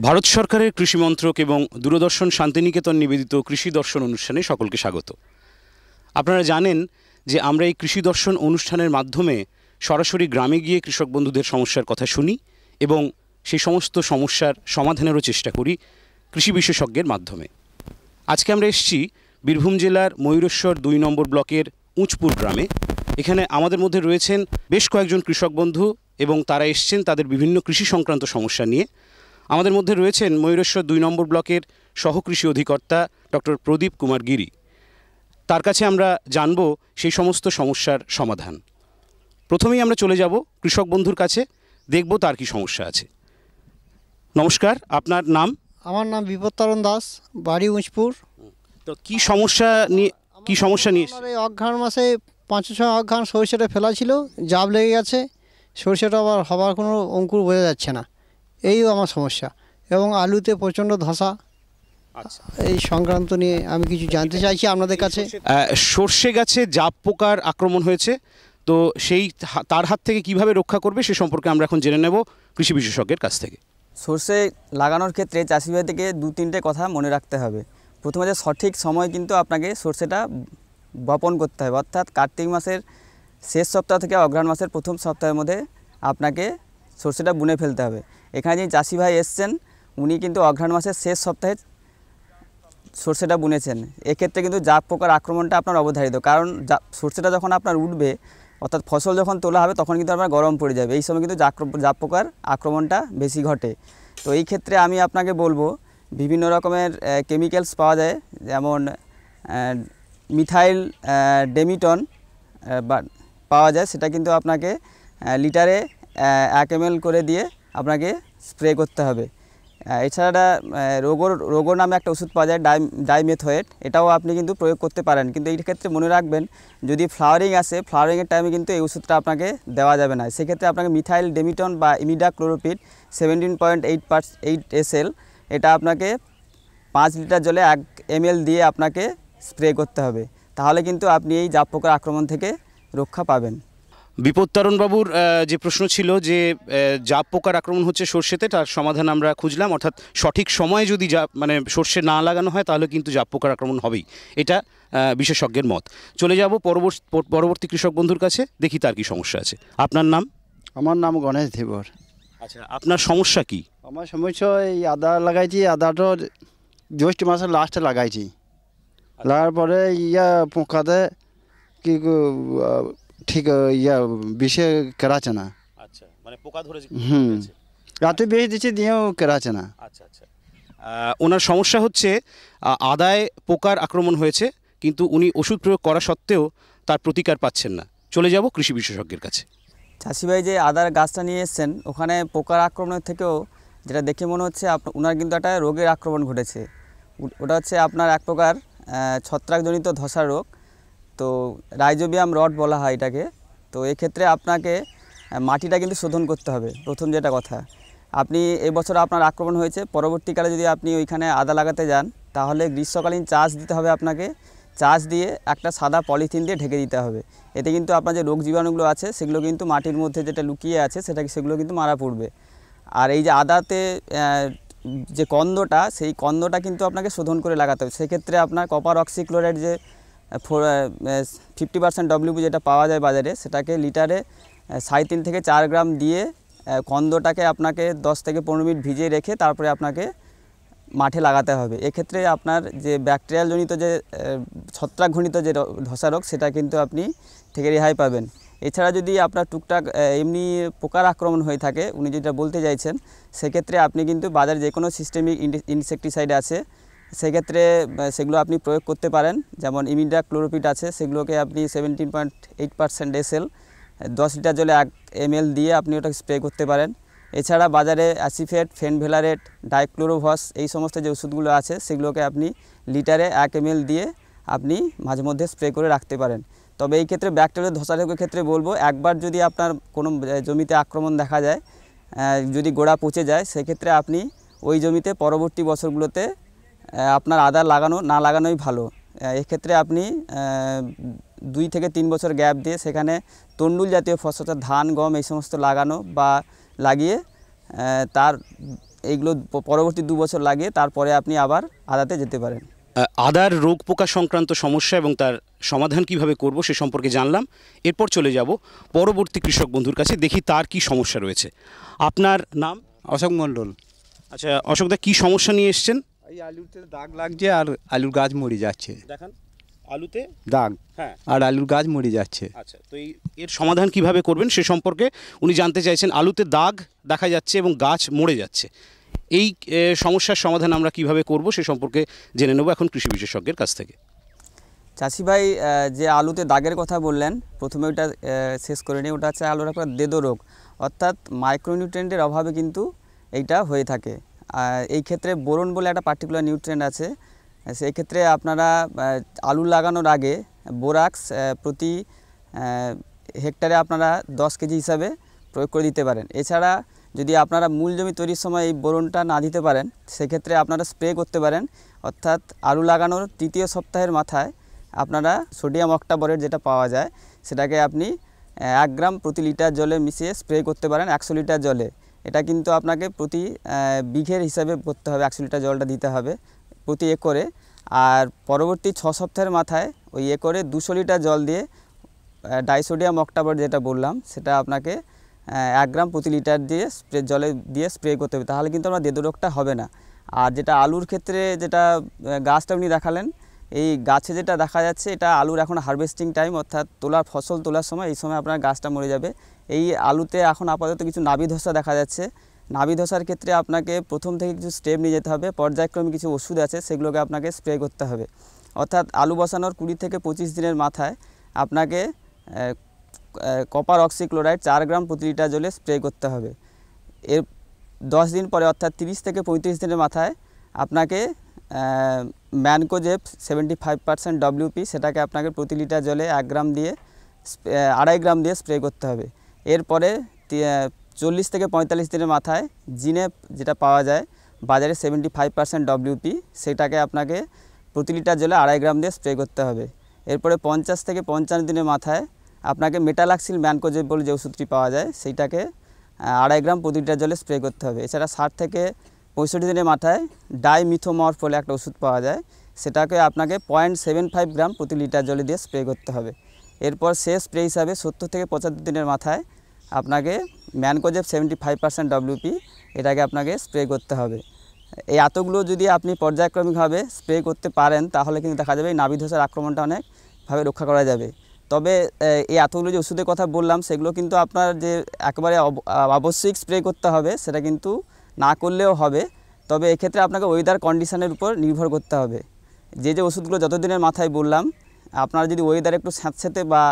ভারত সরকারের কৃষি মন্ত্রক এবং দূরদর্শন শান্তিনিকেতন নিবেদিত কৃষি দর্শন অনুষ্ঠানে সকলকে স্বাগত। আপনারা জানেন যে আমরা এই কৃষি দর্শন অনুষ্ঠানের মাধ্যমে সরাসরি গ্রামে গিয়ে কৃষক বন্ধুদের সমস্যার কথা শুনি এবং সেই সমস্ত সমস্যার সমাধানেরও চেষ্টা করি কৃষি বিশেষজ্ঞের মাধ্যমে। আজকে আমরা এসেছি বীরভূম জেলার ময়ূরেশ্বর ২ নম্বর ব্লকের উঁচপুর গ্রামে। এখানে আমাদের মধ্যে রয়েছেন বেশ কয়েকজন কৃষক বন্ধু এবং তারা এসছেন তাদের বিভিন্ন কৃষি সংক্রান্ত সমস্যা নিয়ে। আমাদের মধ্যে রয়েছেন ময়ূরেশ্বর ২ নম্বর ব্লকের সহকৃষি অধিকর্তা ডক্টর প্রদীপ কুমার গিরি। তার কাছে আমরা জানব সেই সমস্ত সমস্যার সমাধান। প্রথমেই আমরা চলে যাব কৃষক বন্ধুর কাছে, দেখব তার কি সমস্যা আছে। নমস্কার, আপনার নাম? আমার নাম বিপত্তারণ দাস, বাড়ি উঁচপুর। তো কি সমস্যা নিয়ে এই অঘ্রাণ মাসে ৫-৬ অঘ্রাণ সরিষাটা ফেলা ছিল, জাব লেগে গেছে, সরিষাটা আবার হবার কোনো অঙ্কুর বোঝা যাচ্ছে না, এই আমার সমস্যা। এবং আলুতে প্রচণ্ড ধসা। এই সংক্রান্ত নিয়ে আমি কিছু জানতে চাইছি আপনাদের কাছে। সর্ষে গাছে জাব পোকার আক্রমণ হয়েছে, তো তার হাত থেকে কিভাবে রক্ষা করবে সে সম্পর্কে আমরা এখন জেনে নেব কৃষি বিশেষজ্ঞের কাছ থেকে। সর্ষে লাগানোর ক্ষেত্রে চাষি ভাইদেরকে ২-৩টে কথা মনে রাখতে হবে। প্রথমে যে সঠিক সময় কিন্তু আপনাকে সর্ষেটা বপন করতে হবে, অর্থাৎ কার্তিক মাসের শেষ সপ্তাহ থেকে অঘ্রাণ মাসের প্রথম সপ্তাহের মধ্যে আপনাকে সর্ষেটা বুনে ফেলতে হবে। এখানে যে চাষি ভাই এসছেন উনি কিন্তু অঘ্রাণ মাসের শেষ সপ্তাহে সর্ষেটা বুনেছেন। এক্ষেত্রে কিন্তু জাব পোকার আক্রমণটা আপনার অবধারিত, কারণ সর্ষেটা যখন আপনার উঠবে অর্থাৎ ফসল যখন তোলা হবে তখন কিন্তু আপনার গরম পড়ে যাবে। এই সময় কিন্তু জাব পোকার আক্রমণটা বেশি ঘটে। তো এই ক্ষেত্রে আমি আপনাকে বলবো বিভিন্ন রকমের কেমিক্যালস পাওয়া যায়, যেমন মিথাইল ডেমিটন পাওয়া যায়, সেটা কিন্তু আপনাকে লিটারে 1 ml করে দিয়ে আপনাকে স্প্রে করতে হবে। এছাড়া রোগর নামে একটা ওষুধ পাওয়া যায় ডাইমেথয়েট, এটাও আপনি কিন্তু প্রয়োগ করতে পারেন। কিন্তু এই ক্ষেত্রে মনে রাখবেন যদি ফ্লাওয়ারিং আসে, ফ্লাওয়ারিংয়ের টাইমে কিন্তু এই ওষুধটা আপনাকে দেওয়া যাবে না। সেক্ষেত্রে আপনাকে মিথাইল ডেমিটন বা ইমিডাক্লোরোপিড 17.8 SL এটা আপনাকে 5 লিটার জলে 1 ml দিয়ে আপনাকে স্প্রে করতে হবে, তাহলে কিন্তু আপনি এই জাব পোকার আক্রমণ থেকে রক্ষা পাবেন। বিপত্তারণ বাবুর যে প্রশ্ন ছিল যে জাব পোকার আক্রমণ হচ্ছে সর্ষেতে, তার সমাধান আমরা খুঁজলাম। অর্থাৎ সঠিক সময়ে যদি সর্ষে না লাগানো হয় তাহলে কিন্তু জাব পোকার আক্রমণ হবেই, এটা বিশেষজ্ঞের মত। চলে যাব পরবর্তী কৃষক বন্ধুর কাছে, দেখি তার কি সমস্যা আছে। আপনার নাম? আমার নাম গণেশ ধীবর। আচ্ছা, আপনার সমস্যা কি? আমার সমস্যা এই আদা লাগাইছি, আদাটা জ্যৈষ্ঠ মাসের লাস্টে লাগাইছি, লাগার পরে পোকাতে কি ঠিক বিষে কেরাচ্ছে না। আচ্ছা, মানে পোকা ধরেছে। রাতে বেশি দিচ্ছি দিয়েও কেরাচ্ছে না। আচ্ছা আচ্ছা, ওনার সমস্যা হচ্ছে আদায় পোকার আক্রমণ হয়েছে, কিন্তু উনি ওষুধ প্রয়োগ করা সত্ত্বেও তার প্রতিকার পাচ্ছেন না। চলে যাব কৃষি বিশেষজ্ঞের কাছে। চাষি ভাই যে আদার গাছটা নিয়ে এসছেন ওখানে পোকার আক্রমণের থেকেও যেটা দেখে মনে হচ্ছে ওনার কিন্তু একটা রোগের আক্রমণ ঘটেছে। ওটা হচ্ছে আপনার এক প্রকার ছত্রাকজনিত ধসা রোগ, তো রাইজোবিয়াম রড বলা হয় এটাকে। তো এক্ষেত্রে আপনাকে মাটিটা কিন্তু শোধন করতে হবে। প্রথম যেটা কথা, আপনি এবছর আপনার আক্রমণ হয়েছে, পরবর্তীকালে যদি আপনি ওইখানে আদা লাগাতে যান তাহলে গ্রীষ্মকালীন চাষ দিতে হবে আপনাকে। চাষ দিয়ে একটা সাদা পলিথিন দিয়ে ঢেকে দিতে হবে। এতে কিন্তু আপনার যে রোগ জীবাণুগুলো আছে সেগুলো কিন্তু মাটির মধ্যে যেটা লুকিয়ে আছে সেগুলো কিন্তু মারা পড়বে। আর এই যে আদাতে যে কন্দটা, সেই কন্দটা কিন্তু আপনাকে শোধন করে লাগাতে হবে। সেক্ষেত্রে আপনার কপার অক্সিক্লোরাইড যে 50% WB যেটা পাওয়া যায় বাজারে, সেটাকে লিটারে 3.5 থেকে 4 গ্রাম দিয়ে কন্দটাকে আপনাকে 10 থেকে 15 মিনিট ভিজিয়ে রেখে তারপরে আপনাকে মাঠে লাগাতে হবে। এক্ষেত্রে আপনার যে ব্যাকটেরিয়ালজনিত যে ছত্রাকজনিত যে ধসা রোগ সেটা কিন্তু আপনি থেকে রেহাই পাবেন। এছাড়া যদি আপনার টুকটাক এমনি পোকার আক্রমণ হয়ে থাকে, উনি যেটা বলতে চাইছেন, সেক্ষেত্রে আপনি কিন্তু বাজারে যে কোনো সিস্টেমিক ইনসেকটিসাইড আছে সেক্ষেত্রে সেগুলো আপনি প্রয়োগ করতে পারেন। যেমন ইমিডাক্লোরোপিড আছে, সেগুলোকে আপনি 17.8% SL 10 লিটার জলে 1 ml দিয়ে আপনি ওটা স্প্রে করতে পারেন। এছাড়া বাজারে অ্যাসিফেট, ফেনভেলারেট, ডাইক্লোরোভস এই সমস্ত যে ওষুধগুলো আছে সেগুলোকে আপনি লিটারে 1 ml দিয়ে আপনি মাঝে মধ্যে স্প্রে করে রাখতে পারেন। তবে এই ক্ষেত্রে ব্যাকটেরিয়াল ধসা রোগের ক্ষেত্রে বলবো, একবার যদি আপনার কোনো জমিতে আক্রমণ দেখা যায়, যদি গোড়া পচে যায়, সেক্ষেত্রে আপনি ওই জমিতে পরবর্তী বছরগুলোতে আপনার আদা না লাগানোই ভালো। এক্ষেত্রে আপনি 2 থেকে 3 বছর গ্যাপ দিয়ে সেখানে তন্ডুল জাতীয় ফসল, ধান, গম এই সমস্ত লাগানো বা লাগিয়ে তার এইগুলো পরবর্তী 2 বছর লাগে, তারপরে আপনি আবার আদাতে যেতে পারেন। আদার রোগ পোকা সংক্রান্ত সমস্যা এবং তার সমাধান কিভাবে করব সে সম্পর্কে জানলাম। এরপর চলে যাব পরবর্তী কৃষক বন্ধুর কাছে, দেখি তার কি সমস্যা রয়েছে। আপনার নাম? অশোক মণ্ডল। আচ্ছা অশোকদা, কি সমস্যা নিয়ে এসছেন? এই আলুতে দাগ লাগছে আর আলুর গাছ মরে যাচ্ছে। দেখান। আলুতে দাগ, হ্যাঁ, আর আলুর গাছ মরে যাচ্ছে। আচ্ছা, তো এর সমাধান কিভাবে করবেন সে সম্পর্কে উনি জানতে চাইছেন। আলুতে দাগ দেখা যাচ্ছে এবং গাছ মরে যাচ্ছে, এই সমস্যার সমাধান আমরা কিভাবে করব সে সম্পর্কে জেনে নেব এখন কৃষি বিশেষজ্ঞের কাছ থেকে। চাষি ভাই যে আলুতে দাগের কথা বললেন, প্রথমে ওটা শেষ করে নিই। ওটা হচ্ছে আলুর একটা দেদো রোগ, অর্থাৎ মাইক্রোনিউট্রিয়েন্টের অভাবে কিন্তু এইটা হয়ে থাকে। এই ক্ষেত্রে বোরন বলে একটা পার্টিকুলার নিউট্রিয়েন্ট আছে, সেই ক্ষেত্রে আপনারা আলু লাগানোর আগে বোরাক্স প্রতি হেক্টরে আপনারা 10 কেজি হিসাবে প্রয়োগ করে দিতে পারেন। এছাড়া যদি আপনারা মূল জমি তৈরির সময় এই বোরনটা না দিতে পারেন, সেক্ষেত্রে আপনারা স্প্রে করতে পারেন। অর্থাৎ আলু লাগানোর 3য় সপ্তাহের মাথায় আপনারা সোডিয়াম অক্টাবরেট যেটা পাওয়া যায়, সেটাকে আপনি 1 গ্রাম প্রতি লিটার জলে মিশিয়ে স্প্রে করতে পারেন 100 লিটার জলে। এটা কিন্তু আপনাকে প্রতি বিঘের হিসাবে করতে হবে, 100 লিটার জলটা দিতে হবে প্রতি একরে। আর পরবর্তী 6 সপ্তাহের মাথায় ওই একরে 200 লিটার জল দিয়ে ডাইসোডিয়াম অক্টাবরেট যেটা বললাম, সেটা আপনাকে 1 গ্রাম প্রতি লিটার দিয়ে জলে দিয়ে স্প্রে করতে হবে, তাহলে কিন্তু আপনার দেদো রোগটা হবে না। আর যেটা আলুর ক্ষেত্রে যেটা গাছটা আপনি দেখালেন, এই গাছে যেটা দেখা যাচ্ছে এটা আলুর এখন হারভেস্টিং টাইম, অর্থাৎ ফসল তোলার সময়, এই সময় আপনার গাছটা মরে যাবে। এই আলুতে এখন আপাতত কিছু নাবি ধসা দেখা যাচ্ছে। নাবি ধসার ক্ষেত্রে আপনাকে প্রথম থেকে কিছু স্টেপ নিয়ে যেতে হবে, পর্যায়ক্রমে কিছু ওষুধ আছে সেগুলোকে আপনাকে স্প্রে করতে হবে। অর্থাৎ আলু বসানোর 20 থেকে 25 দিনের মাথায় আপনাকে কপার অক্সিক্লোরাইড 4 গ্রাম প্রতি লিটার জলে স্প্রে করতে হবে। এর 10 দিন পরে অর্থাৎ 30 থেকে 35 দিনের মাথায় আপনাকে ম্যানকোজেব 75% WP, সেটাকে আপনাকে প্রতি লিটার জলে 1 গ্রাম দিয়ে 2.5 গ্রাম দিয়ে স্প্রে করতে হবে। এরপরে 40 থেকে 45 দিনের মাথায় জিনেপ যেটা পাওয়া যায় বাজারে 75% WP, সেটাকে আপনাকে প্রতি লিটার জলে 2.5 গ্রাম দিয়ে স্প্রে করতে হবে। এরপরে 50 থেকে 55 দিনের মাথায় আপনাকে মেটালাক্সিল ম্যানকোজেব বলে যে ওষুধটি পাওয়া যায়, সেইটাকে 2.5 গ্রাম প্রতি লিটার জলে স্প্রে করতে হবে। এছাড়া 60 থেকে 65 দিনের মাথায় ডাইমিথোমর্ফ বলে একটা ওষুধ পাওয়া যায়, সেটাকে আপনাকে 0.75 গ্রাম প্রতি লিটার জলে দিয়ে স্প্রে করতে হবে। এরপর শেষ স্প্রে হিসাবে 70 থেকে 75 দিনের মাথায় আপনাকে ম্যানকোজেব 75% WP, এটাকে আপনাকে স্প্রে করতে হবে। এই এতগুলো যদি আপনি পর্যায়ক্রমিকভাবে স্প্রে করতে পারেন, তাহলে কিন্তু দেখা যাবে এই নাবি ধসের আক্রমণটা অনেকভাবে রক্ষা করা যাবে। তবে এই এতগুলো যে ওষুধের কথা বললাম, সেগুলো কিন্তু আপনার যে একেবারে আবশ্যিক স্প্রে করতে হবে সেটা কিন্তু না করলেও হবে। তবে এক্ষেত্রে আপনাকে ওয়েদার কন্ডিশনের উপর নির্ভর করতে হবে। যে ওষুধগুলো যতদিনের মাথায় বললাম, আপনার যদি ওয়েদার একটু স্যাঁতস্যাঁতে বা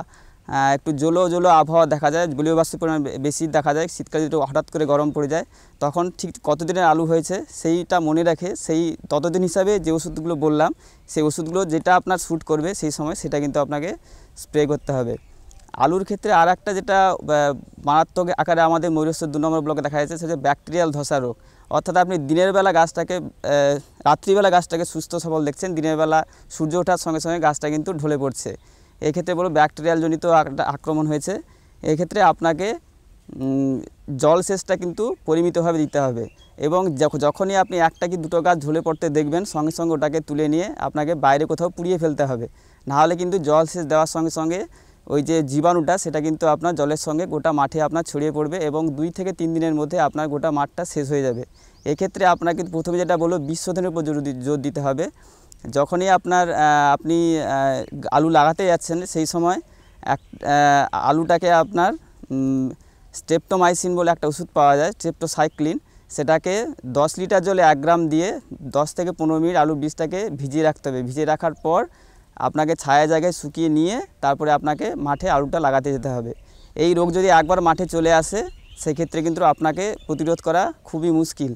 একটু জলো আবহাওয়া দেখা যায়, জলীয় বাষ্পের পরিমাণ বেশি দেখা যায়, শীতকালে যদি হঠাৎ করে গরম পড়ে যায়, তখন ঠিক কতদিনের আলু হয়েছে সেইটা মনে রেখে সেই ততদিন হিসাবে যে ওষুধগুলো বললাম, সেই ওষুধগুলো যেটা আপনার শ্যুট করবে সেই সময় সেটা কিন্তু আপনাকে স্প্রে করতে হবে। আলুর ক্ষেত্রে আর একটা যেটা মারাত্মক আকারে আমাদের ময়ূরেশ্বর 2 নম্বর ব্লকে দেখা যাচ্ছে, সেটা ব্যাকটেরিয়াল ধসা রোগ। অর্থাৎ আপনি দিনের বেলা গাছটাকে রাত্রিবেলা গাছটাকে সুস্থ সবল দেখছেন, দিনের বেলা সূর্য ওঠার সঙ্গে সঙ্গে গাছটা কিন্তু ঢলে পড়ছে। এক্ষেত্রে বলো ব্যাকটেরিয়াল জনিত একটা আক্রমণ হয়েছে। এক্ষেত্রে আপনাকে জলসেচটা কিন্তু পরিমিতভাবে দিতে হবে, এবং যখনই আপনি একটা কি দুটো গাছ ঝুলে পড়তে দেখবেন, সঙ্গে সঙ্গে ওটাকে তুলে নিয়ে আপনাকে বাইরে কোথাও পুড়িয়ে ফেলতে হবে। নাহলে কিন্তু জলসেচ দেওয়ার সঙ্গে সঙ্গে ওই যে জীবাণুটা সেটা কিন্তু আপনার জলের সঙ্গে গোটা মাঠে আপনার ছড়িয়ে পড়বে, এবং 2 থেকে 3 দিনের মধ্যে আপনার গোটা মাঠটা শেষ হয়ে যাবে। এক্ষেত্রে আপনাকে প্রথমে যেটা বলবো, বীজ শোধনের উপর জোর দিতে হবে। যখনই আপনি আলু লাগাতে যাচ্ছেন, সেই সময় আলুটাকে আপনার স্ট্রেপ্টোমাইসিন বলে একটা ওষুধ পাওয়া যায়, স্ট্রেপ্টোসাইক্লিন, সেটাকে 10 লিটার জলে 1 গ্রাম দিয়ে 10 থেকে 15 মিনিট আলু বীজটাকে ভিজিয়ে রাখতে হবে। ভিজিয়ে রাখার পর আপনাকে ছায়া জায়গায় শুকিয়ে নিয়ে তারপরে আপনাকে মাঠে আলুটা লাগাতে যেতে হবে। এই রোগ যদি একবার মাঠে চলে আসে, সেক্ষেত্রে কিন্তু আপনাকে প্রতিরোধ করা খুবই মুশকিল।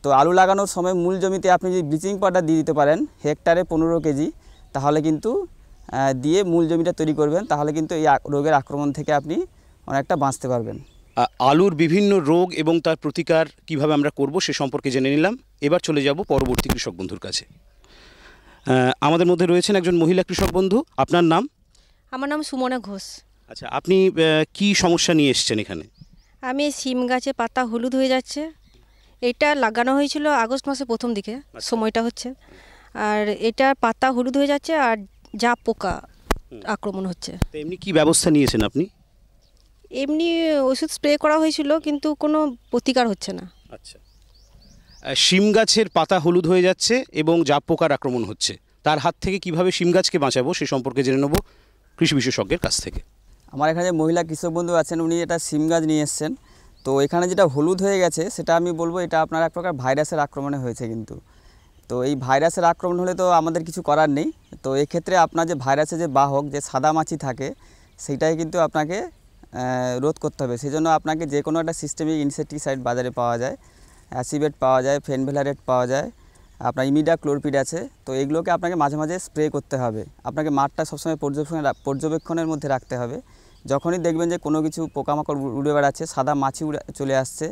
তো আলু লাগানোর সময় মূল জমিতে আপনি যদি ব্লিচিং পাউডার দিয়ে দিতে পারেন হেক্টরে 15 কেজি, তাহলে কিন্তু দিয়ে মূল জমিটা তৈরি করবেন, তাহলে কিন্তু এই রোগের আক্রমণ থেকে আপনি অনেকটা বাঁচতে পারবেন। আলুর বিভিন্ন রোগ এবং তার প্রতিকার কিভাবে আমরা করব সে সম্পর্কে জেনে নিলাম। এবার চলে যাব পরবর্তী কৃষক বন্ধুর কাছে। আমাদের মধ্যে রয়েছেন একজন মহিলা কৃষক বন্ধু। আপনার নাম? আমার নাম সুমনা ঘোষ। আচ্ছা, আপনি কি সমস্যা নিয়ে এসেছেন এখানে? আমি সিম গাছে পাতা হলুদ হয়ে যাচ্ছে এটা লাগানো হয়েছিল আগস্ট মাসে প্রথম দিকে, সময়টা হচ্ছে। আর এটা পাতা হলুদ হয়ে যাচ্ছে আর যা পোকা আক্রমণ হচ্ছে। তো এমনি কি ব্যবস্থা নিয়েছেন আপনি? এমনি ওষুধ স্প্রে করা হয়েছিল কিন্তু কোনো প্রতিকার হচ্ছে না। আচ্ছা, শিম গাছের পাতা হলুদ হয়ে যাচ্ছে এবং জাপ পোকার আক্রমণ হচ্ছে, তার হাত থেকে কিভাবে শিম গাছকে বাঁচাবো সে সম্পর্কে জেনে নেব কৃষি বিশেষজ্ঞের কাছ থেকে। আমার এখানে যে মহিলা কৃষক বন্ধু আছেন, উনি এটা সিম গাছ নিয়ে এসছেন। তো এখানে যেটা হলুদ হয়ে গেছে সেটা আমি বলবো এটা আপনার এক প্রকার ভাইরাসের আক্রমণে হয়েছে কিন্তু। তো এই ভাইরাসের আক্রমণ হলে তো আমাদের কিছু করার নেই। তো এক্ষেত্রে আপনার যে ভাইরাসের যে বাহক যে সাদা মাছি থাকে সেইটাই কিন্তু আপনাকে রোধ করতে হবে। সেই জন্য আপনাকে যে কোনো একটা সিস্টেমিক ইনসেকটিসাইড বাজারে পাওয়া যায়, অ্যাসিবেট পাওয়া যায়, ফেনভেলারেট পাওয়া যায়, আপনার ইমিডাক্লোরপিড আছে। তো এগুলোকে আপনাকে মাঝে মাঝে স্প্রে করতে হবে। আপনাকে মাঠটা সবসময় পর্যবেক্ষণের মধ্যে রাখতে হবে। যখনই দেখবেন যে কোনো কিছু পোকামাকড় উড়ে বেড়াচ্ছে, সাদা মাছি চলে আসছে,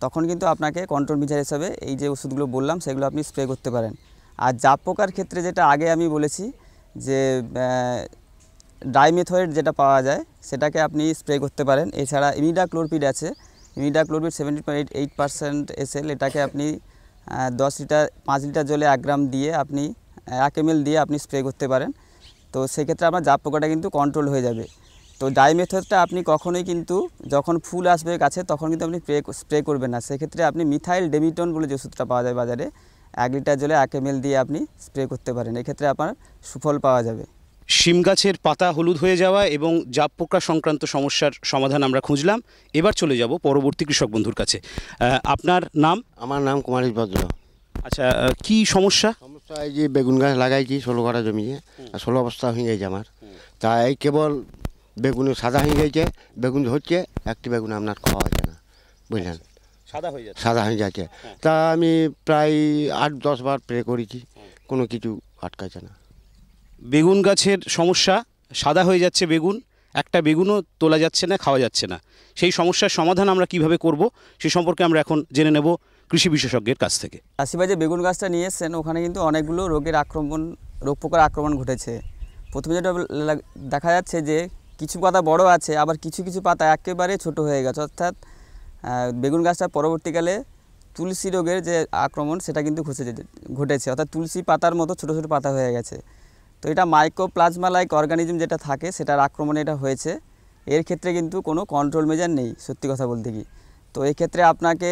তখন কিন্তু আপনাকে কন্ট্রোল মেজার হিসাবে এই যে ওষুধগুলো বললাম সেগুলো আপনি স্প্রে করতে পারেন। আর জাপ পোকার ক্ষেত্রে যেটা আগে আমি বলেছি যে ডাইমেথয়েড যেটা পাওয়া যায় সেটাকে আপনি স্প্রে করতে পারেন। এছাড়া ইমিডাক্লোরপিড আছে, ইমিডাক্লোরপিড 70.8% SL, এটাকে আপনি 5 লিটার জলে 1 গ্রাম দিয়ে আপনি 1 ml দিয়ে আপনি স্প্রে করতে পারেন। তো সেক্ষেত্রে আপনার জাপ পোকাটা কিন্তু কন্ট্রোল হয়ে যাবে। তো ডাইমেথডটা আপনি কখনোই কিন্তু যখন ফুল আসবে গাছে তখন কিন্তু আপনি স্প্রে করবেন না। সেক্ষেত্রে আপনি মিথাইল ডেমিটন বলে যে ওষুধটা পাওয়া যায় বাজারে, 1 লিটার জলে 1 ml দিয়ে আপনি স্প্রে করতে পারেন। এক্ষেত্রে আপনার সুফল পাওয়া যাবে। শিম গাছের পাতা হলুদ হয়ে যাওয়া এবং জাপ পোকা সংক্রান্ত সমস্যার সমাধান আমরা খুঁজলাম। এবার চলে যাব পরবর্তী কৃষক বন্ধুর কাছে। আপনার নাম? আমার নাম কুমারী ভদ্র। আচ্ছা, কি সমস্যা? সমস্যা এই যে বেগুন গাছ লাগাইছি 16 কাঠা জমিয়ে, 16 বস্তা হয়ে গেছে আমার। তাই কেবল বেগুন সাদা হয়ে গেছে, বেগুন হচ্ছে একটি বেগুন আপনার খাওয়া হচ্ছে না, বুঝলেন, সাদা হয়ে যাচ্ছে। সাদা হয়ে যাচ্ছে। তা আমি প্রায় 8-10 বার স্প্রে করেছি, কোনো কিছু আটকাচ্ছে না। বেগুন গাছের সমস্যা, সাদা হয়ে যাচ্ছে বেগুন, একটা বেগুনও তোলা যাচ্ছে না, খাওয়া যাচ্ছে না। সেই সমস্যার সমাধান আমরা কিভাবে করব সে সম্পর্কে আমরা এখন জেনে নেব কৃষি বিশেষজ্ঞের কাছ থেকে। চাষিভাই যে বেগুন গাছটা নিয়ে এসছেন ওখানে কিন্তু অনেকগুলো রোগ পোকার আক্রমণ ঘটেছে। প্রথমে যেটা দেখা যাচ্ছে যে কিছু পাতা বড় আছে, আবার কিছু কিছু পাতা একেবারে ছোট হয়ে গেছে। অর্থাৎ বেগুন গাছটা পরবর্তীকালে তুলসী রোগের যে আক্রমণ সেটা কিন্তু ঘটেছে, অর্থাৎ তুলসী পাতার মতো ছোট ছোট পাতা হয়ে গেছে। তো এটা মাইক্রোপ্লাজমা লাইক অর্গানিজম যেটা থাকে সেটার আক্রমণে এটা হয়েছে। এর ক্ষেত্রে কিন্তু কোনো কন্ট্রোল মেজার নেই সত্যি কথা বলতে কি। তো এই ক্ষেত্রে আপনাকে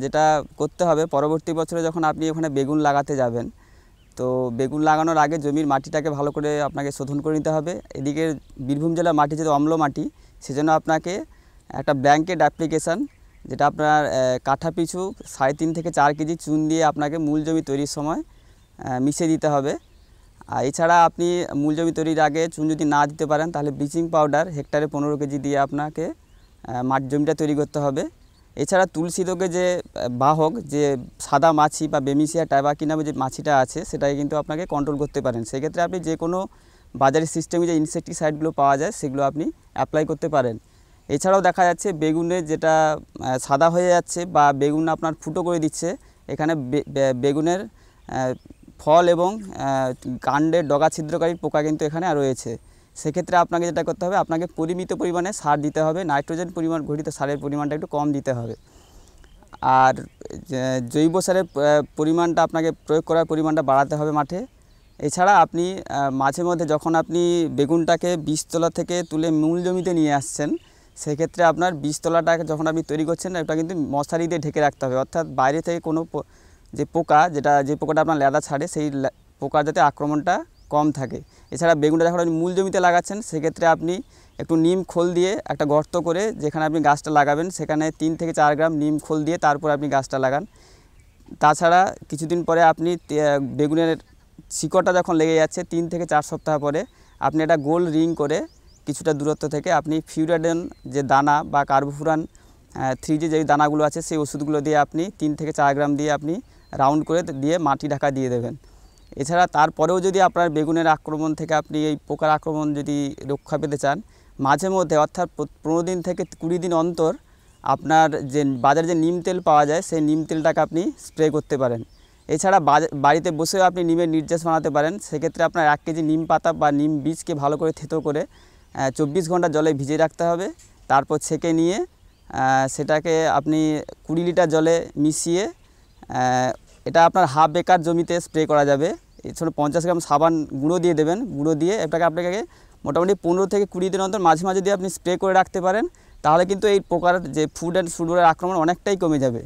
যেটা করতে হবে, পরবর্তী বছরে যখন আপনি ওখানে বেগুন লাগাতে যাবেন, তো বেগুন লাগানোর আগে জমির মাটিটাকে ভালো করে আপনাকে শোধন করে নিতে হবে। এদিকে বীরভূম জেলার মাটি যেহেতু অম্ল মাটি, সেজন্য আপনাকে একটা ব্ল্যাঙ্কেট অ্যাপ্লিকেশান, যেটা আপনার কাঠা পিছু 3.5 থেকে 4 কেজি চুন দিয়ে আপনাকে মূল জমি তৈরির সময় মিশিয়ে দিতে হবে। আর এছাড়া আপনি মূল জমি তৈরির আগে চুন যদি না দিতে পারেন তাহলে ব্লিচিং পাউডার হেক্টরে 15 কেজি দিয়ে আপনাকে জমিটা তৈরি করতে হবে। এছাড়া তুলসী রোগে যে বাহক যে সাদা মাছি বা বেমিসিয়া টাইবাকি নামে যে মাছিটা আছে সেটাকে কিন্তু আপনাকে কন্ট্রোল করতে পারেন। সেক্ষেত্রে আপনি যে কোনো বাজারের সিস্টেমে যে ইনসেকটিসাইডগুলো পাওয়া যায় সেগুলো আপনি অ্যাপ্লাই করতে পারেন। এছাড়াও দেখা যাচ্ছে বেগুনে যেটা সাদা হয়ে যাচ্ছে বা বেগুন আপনার ফুটো করে দিচ্ছে, এখানে বেগুনের ফল এবং কাণ্ডের ডগা ছিদ্রকারী পোকা কিন্তু এখানে রয়েছে। সেক্ষেত্রে আপনাকে যেটা করতে হবে, আপনাকে পরিমিত পরিমাণে সার দিতে হবে, নাইট্রোজেন পরিমাণ ঘটিত সারের পরিমাণটা একটু কম দিতে হবে। আর জৈব সারের পরিমাণটা আপনাকে প্রয়োগ করার পরিমাণটা বাড়াতে হবে মাঠে। এছাড়া আপনি মাঝে মধ্যে যখন আপনি বেগুনটাকে বীজতলা থেকে তুলে মূল জমিতে নিয়ে আসছেন, সেক্ষেত্রে আপনার বীজতলাটাকে যখন আপনি তৈরি করছেন ওটা কিন্তু মশারি দিয়ে ঢেকে রাখতে হবে। অর্থাৎ বাইরে থেকে কোনো যে পোকাটা আপনার লেদা ছাড়ে সেই পোকার যাতে আক্রমণটা কম থাকে। এছাড়া বেগুনটা যখন আপনি মূল জমিতে লাগাচ্ছেন সেক্ষেত্রে আপনি একটু নিম খোল দিয়ে একটা গর্ত করে যেখানে আপনি গাছটা লাগাবেন সেখানে 3 থেকে 4 গ্রাম নিম খোল দিয়ে তারপর আপনি গাছটা লাগান। তাছাড়া কিছুদিন পরে আপনি বেগুনের শিকড়টা যখন লেগে যাচ্ছে 3 থেকে 4 সপ্তাহ পরে আপনি একটা গোল রিং করে কিছুটা দূরত্ব থেকে আপনি ফিউরাডেন যে দানা বা কার্বোফুরান 3G যে দানাগুলো আছে সেই ওষুধগুলো দিয়ে আপনি 3 থেকে 4 গ্রাম দিয়ে আপনি রাউন্ড করে দিয়ে মাটি ঢাকা দিয়ে দেবেন। এছাড়া তারপরেও যদি আপনার বেগুনের আক্রমণ থেকে আপনি এই পোকার আক্রমণ যদি রক্ষা পেতে চান, মাঝে মধ্যে অর্থাৎ 15 দিন থেকে 20 দিন অন্তর আপনার যে বাজারে যে নিম তেল পাওয়া যায় সেই নিম তেলটাকে আপনি স্প্রে করতে পারেন। এছাড়া বাড়িতে বসেও আপনি নিমের নির্যাস বানাতে পারেন। সেক্ষেত্রে আপনার 1 কেজি নিম পাতা বা নিম বীজকে ভালো করে থেতো করে 24 ঘন্টা জলে ভিজিয়ে রাখতে হবে, তারপর ছেঁকে নিয়ে সেটাকে আপনি 20 লিটার জলে মিশিয়ে এটা আপনার হাফ একর জমিতে স্প্রে করা যাবে। এছাড়া 50 গ্রাম সাবান গুঁড়ো দিয়ে দেবেন, গুঁড়ো দিয়ে এটাকে আপনাকে মোটামুটি 15 থেকে 20 দিন অন্তর মাঝে মাঝে দিয়ে আপনি স্প্রে করে রাখতে পারেন, তাহলে কিন্তু এই পোকার যে ফুড অ্যান্ড শুডোরের আক্রমণ অনেকটাই কমে যাবে।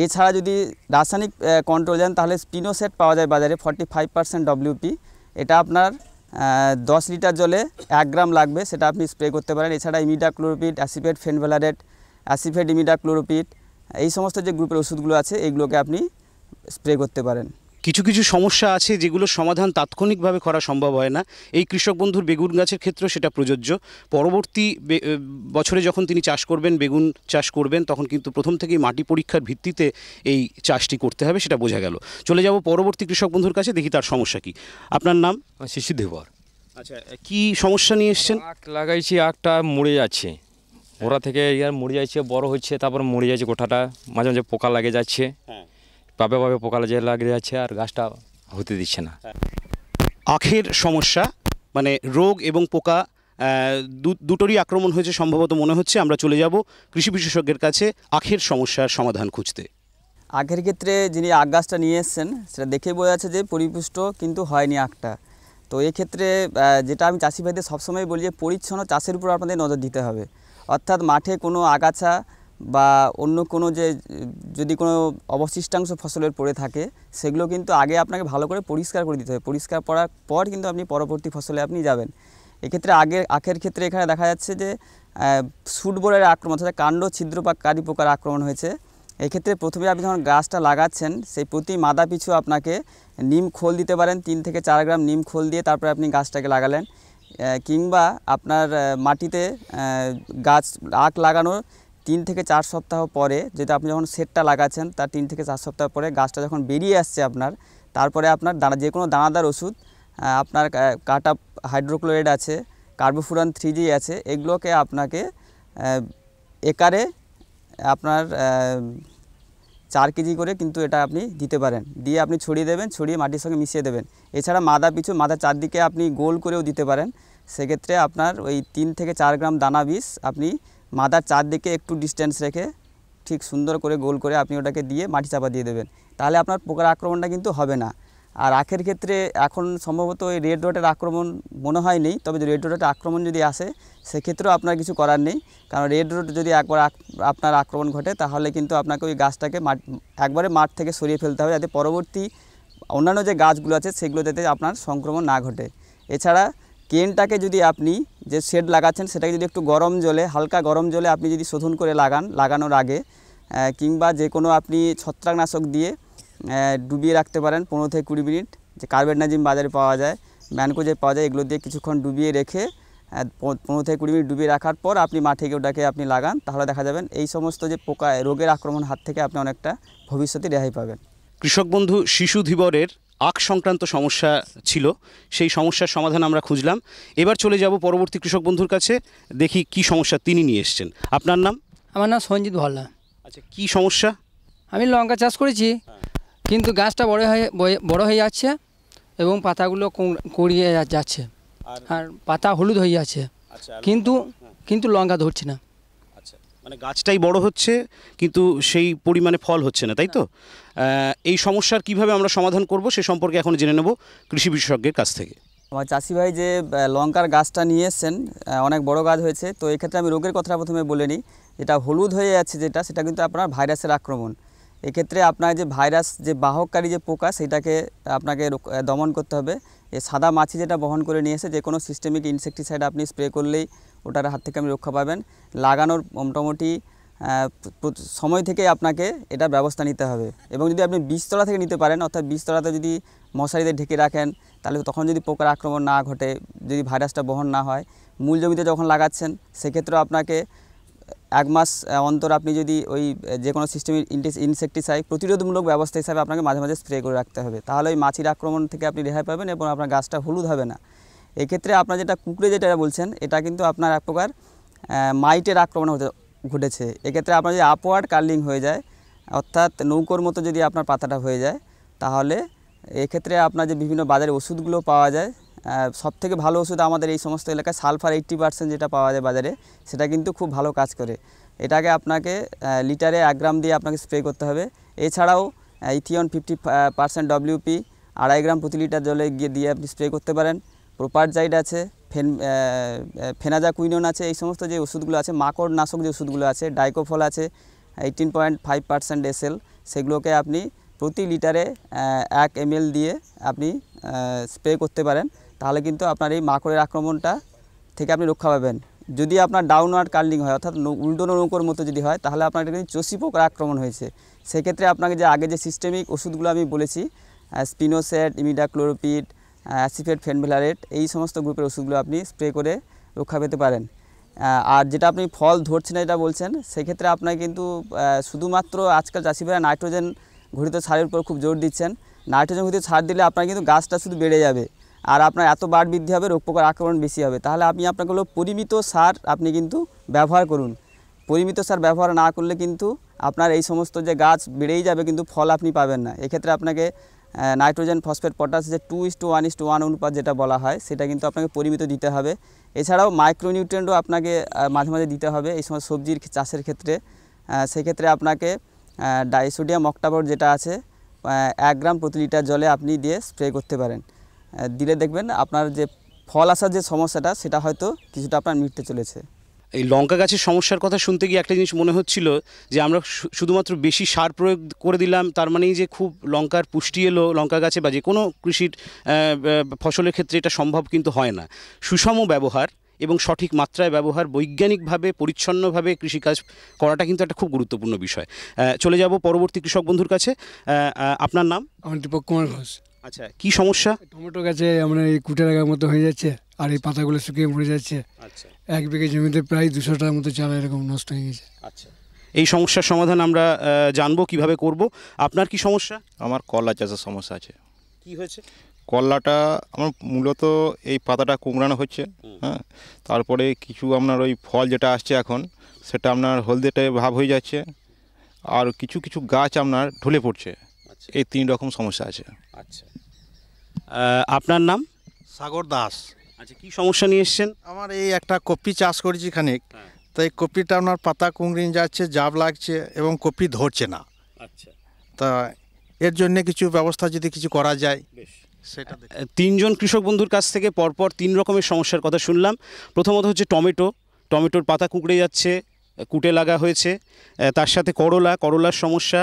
এছাড়া যদি রাসায়নিক কন্ট্রোল যান তাহলে স্পিনোসেট পাওয়া যায় বাজারে 45% WP, এটা আপনার 10 লিটার জলে 1 গ্রাম লাগবে, সেটা আপনি স্প্রে করতে পারেন। এছাড়া ইমিডাক্লোরোপিড, অ্যাসিফেট ফেনভ্যালারেট, অ্যাসিফেট ইমিডাক্লোরোপিড, এই সমস্ত যে গ্রুপের ওষুধগুলো আছে এইগুলোকে আপনি স্প্রে করতে পারেন। কিছু কিছু সমস্যা আছে যেগুলোর সমাধান তাৎক্ষণিকভাবে করা সম্ভব হয় না। এই কৃষক বন্ধুর বেগুন গাছের ক্ষেত্রেও সেটা প্রযোজ্য। পরবর্তী বছরে যখন তিনি চাষ করবেন, বেগুন চাষ করবেন, তখন কিন্তু প্রথম থেকেই মাটি পরীক্ষার ভিত্তিতে এই চাষটি করতে হবে, সেটা বোঝা গেল। চলে যাব পরবর্তী কৃষক বন্ধুর কাছে, দেখি তার সমস্যা কি। আপনার নাম? শিশু দেবর। আচ্ছা, কি সমস্যা নিয়ে এসছেন? আখ লাগাইছি, আখটা মরে যাচ্ছে, ওরা থেকে মরে যাচ্ছে, বড় হচ্ছে, তারপর মরে যাচ্ছে গোটাটা, মাঝে মাঝে পোকা লাগে যাচ্ছে, পাবে পোকা লাগে যাচ্ছে, আর গাছটা হতে দিচ্ছে না। আখের সমস্যা মানে রোগ এবং পোকা দুটোরই আক্রমণ হয়েছে সম্ভবত মনে হচ্ছে। আমরা চলে যাব কৃষি বিশেষজ্ঞের কাছে আখের সমস্যার সমাধান খুঁজতে। আখের ক্ষেত্রে যিনি আখ গাছটা নিয়ে এসছেন সেটা দেখে বোঝা যাচ্ছে যে পরিপুষ্ট কিন্তু হয়নি আখটা। তো এক্ষেত্রে যেটা আমি চাষি ভাইদের সবসময় বলি যে পরিচ্ছন্ন চাষের উপর আপনাদের নজর দিতে হবে। অর্থাৎ মাঠে কোনো আগাছা বা অন্য কোনো যে যদি কোনো অবশিষ্টাংশ ফসলের পড়ে থাকে সেগুলো কিন্তু আগে আপনাকে ভালো করে পরিষ্কার করে দিতে হবে। পরিষ্কার করার পর কিন্তু আপনি পরবর্তী ফসলে আপনি যাবেন। এক্ষেত্রে আখের ক্ষেত্রে এখানে দেখা যাচ্ছে যে শুটবোরের আক্রমণ, অর্থাৎ কাণ্ড ছিদ্রকারী পোকার আক্রমণ হয়েছে। এক্ষেত্রে প্রথমে আপনি যখন গাছটা লাগাচ্ছেন সেই প্রতি মাদা পিছু আপনাকে নিম খোল দিতে পারেন, 3 থেকে 4 গ্রাম নিম খোল দিয়ে তারপরে আপনি গাছটাকে লাগালেন। কিংবা আপনার মাটিতে গাছ আখ লাগানোর 3 থেকে 4 সপ্তাহ পরে, যেটা আপনি যখন সেটটা লাগাচ্ছেন তার 3 থেকে 4 সপ্তাহ পরে গাছটা যখন বেরিয়ে আসছে আপনার, তারপরে আপনার যে কোনো দানাদার ওষুধ, আপনার কাটা হাইড্রোক্লোরাইড আছে, কার্বোফুরান 3G আছে, এগুলোকে আপনাকে একরে আপনার 4 কেজি করে কিন্তু এটা আপনি দিতে পারেন, দিয়ে আপনি ছড়িয়ে দেবেন, ছড়িয়ে মাটির সঙ্গে মিশিয়ে দেবেন। এছাড়া মাদার চারদিকে আপনি গোল করেও দিতে পারেন। সেক্ষেত্রে আপনার ওই 3 থেকে 4 গ্রাম দানা বিষ আপনি মাদার চারদিকে একটু ডিস্টেন্স রেখে ঠিক সুন্দর করে গোল করে আপনি ওটাকে দিয়ে মাটি চাপা দিয়ে দেবেন, তাহলে আপনার পোকার আক্রমণটা কিন্তু হবে না। আর আখের ক্ষেত্রে এখন সম্ভবত এই রেড রটের আক্রমণ মনে হয় নেই, তবে রেড রটের আক্রমণ যদি আসে সেক্ষেত্রেও আপনার কিছু করার নেই, কারণ রেড রট যদি একবার আপনার আক্রমণ ঘটে তাহলে কিন্তু আপনাকে ওই গাছটাকে একবারে মাঠ থেকে সরিয়ে ফেলতে হবে, যাতে পরবর্তী অন্যান্য যে গাছগুলো আছে সেগুলো যাতে আপনার সংক্রমণ না ঘটে। এছাড়া কেনটাকে যদি আপনি যে শেড লাগাচ্ছেন সেটাকে যদি একটু গরম জলে, হালকা গরম জলে আপনি যদি শোধন করে লাগানোর আগে, কিংবা যে কোনো আপনি ছত্রাকনাশক দিয়ে ডুবিয়ে রাখতে পারেন 15 থেকে 20 মিনিট, যে কার্বেন্ডাজিম বাজারে পাওয়া যায়, ম্যানকোজেব পাওয়া যায়, এগুলো দিয়ে কিছুক্ষণ ডুবিয়ে রেখে 15 থেকে 20 মিনিট ডুবিয়ে রাখার পর আপনি মাঠে গিয়ে ওটাকে আপনি লাগান, তাহলে দেখা যাবেন এই সমস্ত যে পোকা রোগের আক্রমণ হাত থেকে আপনি অনেকটা ভবিষ্যতে রেহাই পাবেন। কৃষক বন্ধু শিশু ধীবরের আখ সংক্রান্ত সমস্যা ছিল, সেই সমস্যার সমাধান আমরা খুঁজলাম। এবার চলে যাব পরবর্তী কৃষক বন্ধুর কাছে, দেখি কি সমস্যা তিনি নিয়ে এসছেন। আপনার নাম? আমার নাম সঞ্জিত ভাল্লা। আচ্ছা, কি সমস্যা? আমি লঙ্কা চাষ করেছি, কিন্তু গাছটা বড় হয়ে যাচ্ছে এবং পাতাগুলো কুড়িয়ে যাচ্ছে, আর পাতা হলুদ হয়ে যাচ্ছে, কিন্তু লঙ্কা ধরছে না। আচ্ছা, মানে গাছটাই বড় হচ্ছে কিন্তু সেই পরিমাণে ফল হচ্ছে না, তাই তো? এই সমস্যার কিভাবে আমরা সমাধান করব সে সম্পর্কে এখন জেনে নেব কৃষি বিশেষজ্ঞের কাছ থেকে। আমার চাষি ভাই যে লঙ্কার গাছটা নিয়ে এসছেন, অনেক বড় গাছ হয়েছে, তো এক্ষেত্রে আমি রোগের কথাটা প্রথমে বলে নিই। এটা হলুদ হয়ে যাচ্ছে সেটা কিন্তু আপনার ভাইরাসের আক্রমণ। এক্ষেত্রে আপনার যে ভাইরাস যে বাহককারী যে পোকা সেটাকে আপনাকে দমন করতে হবে। এই সাদা মাছি যেটা বহন করে নিয়ে এসে যে কোনো সিস্টেমিক ইনসেকটিসাইড আপনি স্প্রে করলেই ওটার হাত থেকে আপনি রক্ষা পাবেন। লাগানোর মোটামুটি সময় থেকে আপনাকে এটা ব্যবস্থা নিতে হবে, এবং যদি আপনি বীজতলা থেকে নিতে পারেন, অর্থাৎ বীজতলাতে যদি মশারিতে ঢেকে রাখেন তাহলে তখন যদি পোকার আক্রমণ না ঘটে, যদি ভাইরাসটা বহন না হয়, মূল জমিতে যখন লাগাচ্ছেন সেক্ষেত্রেও আপনাকে 1 মাস অন্তর আপনি যদি ওই যে কোনো সিস্টেমিক ইনসেকটিসাইড প্রতিরোধমূলক ব্যবস্থা হিসাবে আপনাকে মাঝে মাঝে স্প্রে করে রাখতে হবে, তাহলে ওই মাছির আক্রমণ থেকে আপনি রেহাই পাবেন এবং আপনার গাছটা হলুদ হবে না। এক্ষেত্রে আপনার যেটা কুকড়ে যেটা বলছেন, এটা কিন্তু আপনার এক প্রকার মাইটের আক্রমণ ঘটেছে। এক্ষেত্রে আপনার যদি আপওয়ার্ড কার্লিং হয়ে যায়, অর্থাৎ নৌকোর মতো যদি আপনার পাতাটা হয়ে যায়, তাহলে এক্ষেত্রে আপনার যে বিভিন্ন বাজারে ওষুধগুলো পাওয়া যায়, সবথেকে ভালো ওষুধ আমাদের এই সমস্ত এলাকায় সালফার 80% যেটা পাওয়া যায় বাজারে, সেটা কিন্তু খুব ভালো কাজ করে। এটাকে আপনাকে লিটারে 1 গ্রাম দিয়ে আপনাকে স্প্রে করতে হবে। এছাড়াও ইথিয়ন 50% WP 2.5 গ্রাম প্রতি লিটার জলে দিয়ে আপনি স্প্রে করতে পারেন। প্রোপারজাইড আছে, ফেনাজাকুইনন আছে, এই সমস্ত যে ওষুধগুলো আছে, মাকড় নাশক যে ওষুধগুলো আছে, ডাইকোফল আছে 18.5% SL, সেগুলোকে আপনি প্রতি লিটারে 1 ml দিয়ে আপনি স্প্রে করতে পারেন। তাহলে কিন্তু আপনার এই মাকড়ের আক্রমণটা থেকে আপনি রক্ষা পাবেন। যদি আপনার ডাউনওয়ার্ড কার্লিং হয়, অর্থাৎ উল্টোনো নৌকোর মতো যদি হয়, তাহলে আপনার কিন্তু চষি পোকার আক্রমণ হয়েছে। সেক্ষেত্রে আপনাকে যে আগে যে সিস্টেমিক ওষুধগুলো আমি বলেছি, স্পিনোসেট, ইমিডাক্লোরোপিড, অ্যাসিফেট, ফেনভেলারেট, এই সমস্ত গ্রুপের ওষুধগুলো আপনি স্প্রে করে রক্ষা পেতে পারেন। আর যেটা আপনি ফল ধরছে না যেটা বলছেন, সেক্ষেত্রে আপনাকে কিন্তু শুধুমাত্র আজকাল চাষিভাইরা নাইট্রোজেন ঘটিত সারের উপর খুব জোর দিচ্ছেন। নাইট্রোজেন ঘটিত সার দিলে আপনার কিন্তু গাছটা শুধু বেড়ে যাবে, আর আপনার এত বাড় বৃদ্ধি হবে, রোগ পোকার আক্রমণ বেশি হবে। তাহলে আপনি আপনাকে হলো পরিমিত সার আপনি কিন্তু ব্যবহার করুন। পরিমিত সার ব্যবহার না করলে কিন্তু আপনার এই সমস্ত যে গাছ বেড়েই যাবে, কিন্তু ফল আপনি পাবেন না। এক্ষেত্রে আপনাকে নাইট্রোজেন, ফসফেট, পটাশ যে 2:1:1 অনুপাত যেটা বলা হয়, সেটা কিন্তু আপনাকে পরিমিত দিতে হবে। এছাড়াও মাইক্রোনিউট্রিয়েন্টও আপনাকে মাঝে মাঝে দিতে হবে এই সময় সবজির চাষের ক্ষেত্রে। সেক্ষেত্রে আপনাকে ডাইসোডিয়াম অক্টাবট যেটা আছে 1 গ্রাম প্রতি লিটার জলে আপনি দিয়ে স্প্রে করতে পারেন। দিলে দেখবেন আপনার যে ফল আসার যে সমস্যাটা, সেটা হয়তো কিছুটা আপনার মিটতে চলেছে। এই লঙ্কা গাছের সমস্যার কথা শুনতে গিয়ে একটা জিনিস মনে হচ্ছিল যে আমরা শুধুমাত্র বেশি সার প্রয়োগ করে দিলাম, তার মানেই যে খুব লঙ্কার পুষ্টি এলো লঙ্কা গাছে, বা যে কোনো কৃষির ফসলের ক্ষেত্রে এটা সম্ভব কিন্তু হয় না। সুষম ব্যবহার এবং সঠিক মাত্রায় ব্যবহার, বৈজ্ঞানিকভাবে পরিচ্ছন্নভাবে কৃষিকাজ করাটা কিন্তু একটা খুব গুরুত্বপূর্ণ বিষয়। চলে যাব পরবর্তী কৃষক বন্ধুর কাছে। আপনার নাম? আমার দীপক কুমার ঘোষ। আচ্ছা, কি সমস্যা? টমেটো গাছে আমরা এই কুটে লাগার মতো হয়ে যাচ্ছে, আর এই পাতাগুলো শুকিয়ে মরে যাচ্ছে। আচ্ছা, 1 বিঘে জমিতে প্রায় 200টার মতো চারা এরকম নষ্ট হয়ে গেছে। আচ্ছা, এই সমস্যার সমাধান আমরা জানবো কিভাবে করব। আপনার কি সমস্যা? আমার করলা চাষের সমস্যা আছে। কি হয়েছে? করলাটা আমার মূলত এই পাতাটা কুঁকড়ানো হচ্ছে, হ্যাঁ, তারপরে কিছু আপনার ওই ফল যেটা আসছে এখন, সেটা আপনার হলদেটে ভাব হয়ে যাচ্ছে, আর কিছু কিছু গাছ আপনার ঢলে পড়ছে। এই 3 রকম সমস্যা আছে। আচ্ছা, আপনার নাম? সাগর দাস। আচ্ছা, কি সমস্যা নিয়ে এসছেন? আমার এই একটা কপি চাষ করেছি খানিক, তো এই কপিটা আপনার পাতা কুঁকড়িয়ে যাচ্ছে, জাব লাগছে এবং কপি ধরছে না। আচ্ছা, তা এর জন্য কিছু ব্যবস্থা যদি কিছু করা যায় সেটা। 3 জন কৃষক বন্ধুর কাছ থেকে পরপর 3 রকমের সমস্যার কথা শুনলাম। প্রথমত হচ্ছে টমেটোর পাতা কুঁকড়ে যাচ্ছে, কুটে লাগা হয়েছে। তার সাথে করলার সমস্যা,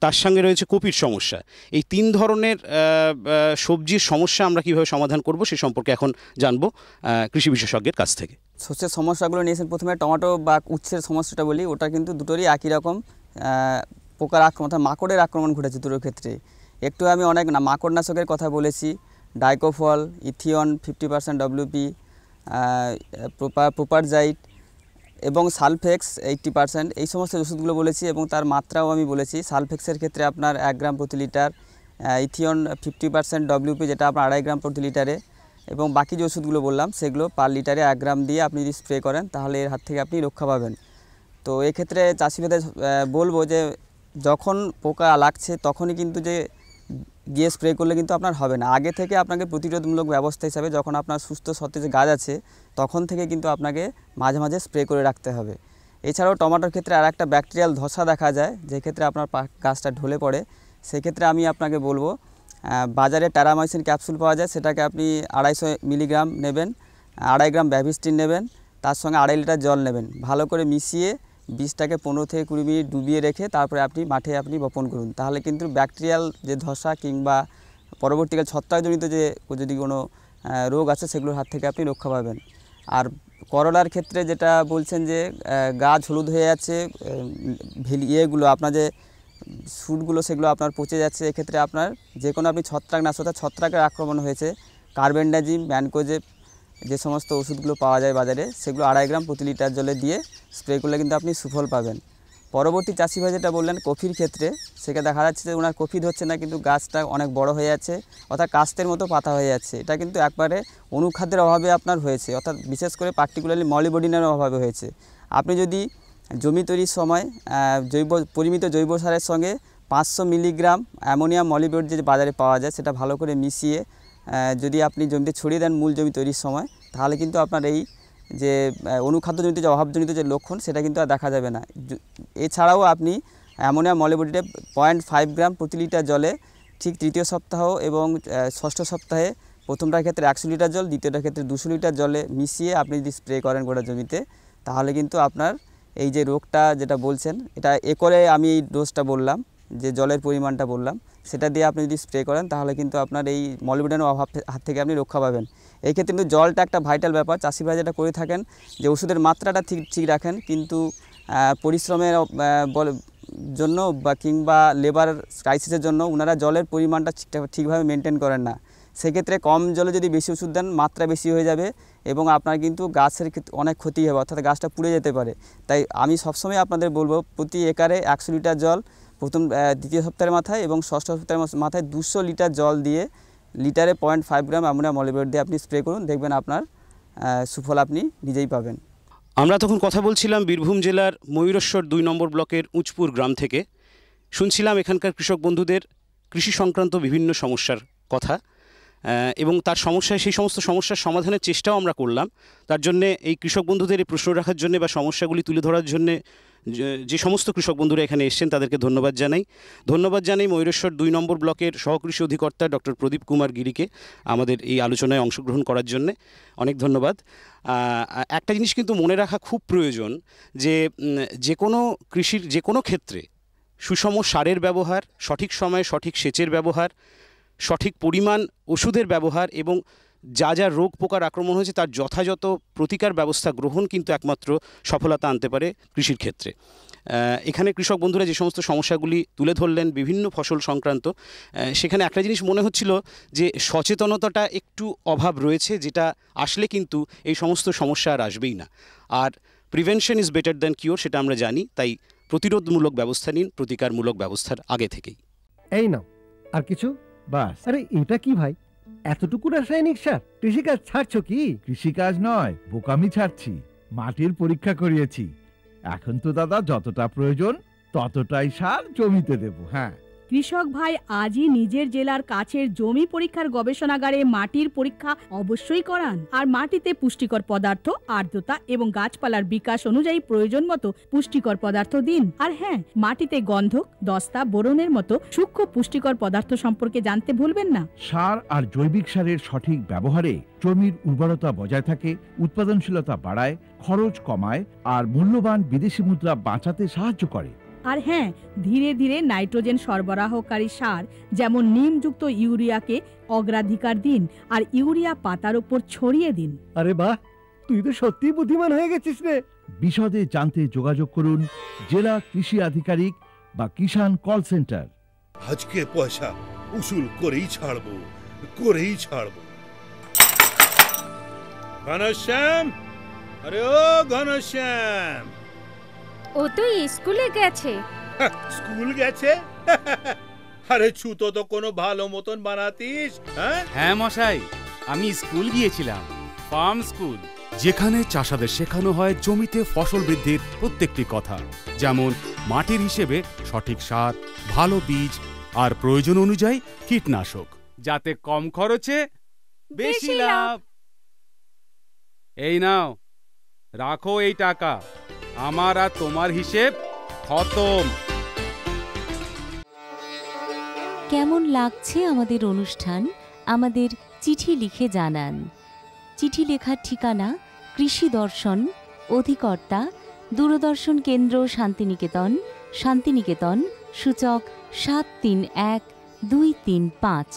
তার সঙ্গে রয়েছে কপির সমস্যা। এই 3 ধরনের সবজির সমস্যা আমরা কীভাবে সমাধান করব সে সম্পর্কে এখন জানবো কৃষি বিশেষজ্ঞের কাছ থেকে। শস্যের সমস্যাগুলো নিয়েছেন। প্রথমে টমেটো বা উচ্ছের সমস্যাটা বলি, ওটা কিন্তু দুটোরই একই রকম পোকার আক্রমণ, অর্থাৎ মাকড়ের আক্রমণ ঘটেছে দুটোর ক্ষেত্রে। একটু আমি অনেক মাকড় নাশকের কথা বলেছি, ডাইকোফল, ইথিয়ন 50% WP, প্রোপারজাইড এবং সালফেক্স 80%, এই সমস্ত ওষুধগুলো বলেছি এবং তার মাত্রাও আমি বলেছি। সালফেক্সের ক্ষেত্রে আপনার 1 গ্রাম প্রতি লিটার, ইথিয়ন 50% WP যেটা আপনার 2.5 গ্রাম প্রতি লিটারে, এবং বাকি যে ওষুধগুলো বললাম সেগুলো পার লিটারে 1 গ্রাম দিয়ে আপনি যদি স্প্রে করেন, তাহলে এর হাত থেকে আপনি রক্ষা পাবেন। তো এক্ষেত্রে চাষিভাইদের বলবো যে যখন পোকা লাগছে তখনই কিন্তু যে গিয়ে স্প্রে করলে কিন্তু আপনার হবে না। আগে থেকে আপনাকে প্রতিরোধমূলক ব্যবস্থা হিসাবে যখন আপনার সুস্থ সতেজ গাছ আছে, তখন থেকে কিন্তু আপনাকে মাঝে মাঝে স্প্রে করে রাখতে হবে। এছাড়াও টমেটোর ক্ষেত্রে আর একটা ব্যাকটেরিয়াল ধসা দেখা যায়, যে ক্ষেত্রে আপনার গাছটা ঢলে পড়ে। সেক্ষেত্রে আমি আপনাকে বলবো, বাজারে ট্যারামাইসিন ক্যাপসুল পাওয়া যায়, সেটাকে আপনি 250 মিলিগ্রাম নেবেন, 2.5 গ্রাম ব্যাভিস্টিন নেবেন, তার সঙ্গে 2.5 লিটার জল নেবেন। ভালো করে মিশিয়ে বীজটাকে 15 থেকে 20 মিনিট ডুবিয়ে রেখে তারপরে আপনি মাঠে বপন করুন। তাহলে কিন্তু ব্যাকটেরিয়াল যে ধসা কিংবা পরবর্তীকালে ছত্রাকজনিত যে যদি কোনো রোগ আছে, সেগুলোর হাত থেকে আপনি রক্ষা পাবেন। আর করলার ক্ষেত্রে যেটা বলছেন যে গাছ হলুদ হয়ে যাচ্ছে, ইয়েগুলো আপনার যে শুটগুলো সেগুলো আপনার পচে যাচ্ছে, এক্ষেত্রে আপনার যে কোনো আপনি ছত্রাকনাশক, ছত্রাকের আক্রমণ হয়েছে, কার্বেন্ডাজিম, ম্যানকোজেব যে সমস্ত ওষুধগুলো পাওয়া যায় বাজারে, সেগুলো 2.5 গ্রাম প্রতি লিটার জলে দিয়ে স্প্রে করলে কিন্তু আপনি সুফল পাবেন। পরবর্তী চাষিভাই যেটা বললেন কফির ক্ষেত্রে, সেটা দেখা যাচ্ছে যে ওনার কফি ধরছে না, কিন্তু গাছটা অনেক বড় হয়ে যাচ্ছে, অর্থাৎ কাস্তের মতো পাতা হয়ে যাচ্ছে। এটা কিন্তু একবারে অনুখাদ্যের অভাবে আপনার হয়েছে, অর্থাৎ বিশেষ করে পার্টিকুলারলি মলিবডিনের অভাবে হয়েছে। আপনি যদি জমি তৈরির সময় পরিমিত জৈব সারের সঙ্গে 500 মিলিগ্রাম অ্যামোনিয়াম মলিবড যে বাজারে পাওয়া যায়, সেটা ভালো করে মিশিয়ে যদি আপনি জমিতে ছড়িয়ে দেন মূল জমি তৈরির সময়, তাহলে কিন্তু আপনার এই যে অনুখাদ্যজনিত যে অভাবজনিত যে লক্ষণ সেটা কিন্তু আর দেখা যাবে না। এছাড়াও আপনি অ্যামোনিয়াম মলিবডেনেট 0.5 গ্রাম প্রতি লিটার জলে ঠিক তৃতীয় সপ্তাহ এবং ষষ্ঠ সপ্তাহে প্রথমটার ক্ষেত্রে 100 লিটার জল, দ্বিতীয়টার ক্ষেত্রে 200 লিটার জলে মিশিয়ে আপনি যদি স্প্রে করেন গোটা জমিতে, তাহলে কিন্তু আপনার এই যে রোগটা যেটা বলছেন, এটা একরে আমি এই ডোজটা বললাম, যে জলের পরিমাণটা বললাম, সেটা দিয়ে আপনি যদি স্প্রে করেন তাহলে কিন্তু আপনার এই মলিবডেনের অভাব হাত থেকে আপনি রক্ষা পাবেন। এই ক্ষেত্রে কিন্তু জলটা একটা ভাইটাল ব্যাপার। চাষিভাই যেটা করে থাকেন যে ওষুধের মাত্রাটা ঠিক রাখেন, কিন্তু পরিশ্রমের জন্য বা কিংবা লেবার ক্রাইসিসের জন্য ওনারা জলের পরিমাণটা ঠিকভাবে মেনটেন করেন না। সেক্ষেত্রে কম জলে যদি বেশি ওষুধ দেন মাত্রা বেশি হয়ে যাবে এবং আপনার কিন্তু গাছের অনেক ক্ষতি হবে, অর্থাৎ গাছটা পুড়ে যেতে পারে। তাই আমি সবসময় আপনাদের বলবো প্রতি একরে 100 লিটার জল দ্বিতীয় সপ্তাহের মাথায় এবং ষষ্ঠ সপ্তাহের মাথায় 200 লিটার জল দিয়ে লিটারে 0.5 গ্রাম অ্যামোনিয়াম মলিবডেনেট দিয়ে আপনি স্প্রে করুন, দেখবেন আপনার সুফল আপনি নিজেই পাবেন। আমরা তখন কথা বলছিলাম বীরভূম জেলার ময়ূরেশ্বর 2 নম্বর ব্লকের উঁচপুর গ্রাম থেকে। শুনছিলাম এখানকার কৃষক বন্ধুদের কৃষি সংক্রান্ত বিভিন্ন সমস্যার কথা এবং তার সমস্যায় সেই সমস্ত সমস্যার সমাধানের চেষ্টাও আমরা করলাম। তার জন্যে এই কৃষক বন্ধুদের এই প্রশ্ন রাখার জন্য বা সমস্যাগুলি তুলে ধরার জন্যে যে সমস্ত কৃষক বন্ধুরা এখানে এসেছেন তাদেরকে ধন্যবাদ জানাই ময়ূরেশ্বর 2 নম্বর ব্লকের সহকৃষি অধিকর্তা ডক্টর প্রদীপ কুমার গিরিকে আমাদের এই আলোচনায় অংশগ্রহণ করার জন্যে অনেক ধন্যবাদ। একটা জিনিস কিন্তু মনে রাখা খুব প্রয়োজন যে কোনো কৃষির যে কোনো ক্ষেত্রে সুষম সারের ব্যবহার, সঠিক সময়ে সঠিক সেচের ব্যবহার, সঠিক পরিমাণ ওষুধের ব্যবহার এবং যা যা রোগ পোকার আক্রমণ হয়েছে তার যথাযথ প্রতিকার ব্যবস্থা গ্রহণ কিন্তু একমাত্র সফলতা আনতে পারে কৃষির ক্ষেত্রে। এখানে কৃষক বন্ধুরা যে সমস্ত সমস্যাগুলি তুলে ধরলেন বিভিন্ন ফসল সংক্রান্ত, সেখানে একটা জিনিস মনে হচ্ছিল যে সচেতনতাটা একটু অভাব রয়েছে, যেটা আসলে কিন্তু এই সমস্ত সমস্যা আর আসবেই না। আর prevention is better than cure, সেটা আমরা জানি। তাই প্রতিরোধমূলক ব্যবস্থা নিন প্রতিকারমূলক ব্যবস্থার আগে থেকেই। এই নাও আর কিছু বাস। আরে এটা কি ভাই, এতটুকু রাসায়নিক সার? কৃষিকাজ ছাড়ছো কি? কৃষিকাজ নয়, বোকামি ছাড়ছি। মাটির পরীক্ষা করিয়েছি। এখন তো দাদা যতটা প্রয়োজন ততটাই সার জমিতে দেব। হ্যাঁ, কৃষক ভাই আজই নিজের জেলার কাছের জমি পরীক্ষার গবেষণাগারে মাটির পরীক্ষা অবশ্যই করান। আর মাটিতে পুষ্টিকর পদার্থ, আর্দ্রতা এবং গাছপালার বিকাশ অনুযায়ী প্রয়োজন মতো পুষ্টিকর পদার্থ দিন। আর হ্যাঁ, মাটিতে গন্ধক, দস্তা, বোরনের মতো সূক্ষ্ম পুষ্টিকর পদার্থ সম্পর্কে জানতে ভুলবেন না। সার আর জৈবিক সারের সঠিক ব্যবহারে জমির উর্বরতা বজায় থাকে, উৎপাদনশীলতা বাড়ায়, খরচ কমায় আর মূল্যবান বিদেশি মুদ্রা বাঁচাতে সাহায্য করে। আর হ্যাঁ, ধীরে ধীরে নাইট্রোজেন সরবরাহকারী সার যেমন নিমযুক্ত ইউরিয়াকে অগ্রাধিকার দিন আর ইউরিয়া পাতার উপর ছড়িয়ে দিন। আরে বাহ, তুই তো সত্যিই বুদ্ধিমান হয়ে গেছিস রে। বিশদে জানতে যোগাযোগ করুন জেলা কৃষি আধিকারিক বা কিষাণ কল সেন্টার। আজকে পয়সা উসুল করেই ছাড়বো। ঘনশ্যাম, আরে ও ঘনশ্যাম, ও তো স্কুলে গেছে। স্কুল গেছে? আরে ছুতো তো কোনো ভালো মতন বানাতিস। হ্যাঁ মশাই, আমি স্কুল গিয়েছিলাম, ফার্ম স্কুল, যেখানে চাষাদের শেখানো হয় জমিতে ফসল বৃদ্ধির প্রত্যেকটি কথা, যেমন মাটির হিসেবে সঠিক সার, ভালো বীজ আর প্রয়োজন অনুযায়ী কীটনাশক, যাতে কম খরচে বেশি লাভ। এই নাও, রাখো এই টাকা, আমার আর তোমার হিসেব খতম। কেমন লাগছে আমাদের অনুষ্ঠান? আমাদের চিঠি লিখে জানান। চিঠি লেখার ঠিকানা কৃষি দর্শন, অধিকর্তা দূরদর্শন কেন্দ্র, শান্তিনিকেতন, শান্তিনিকেতন, সূচক 731235।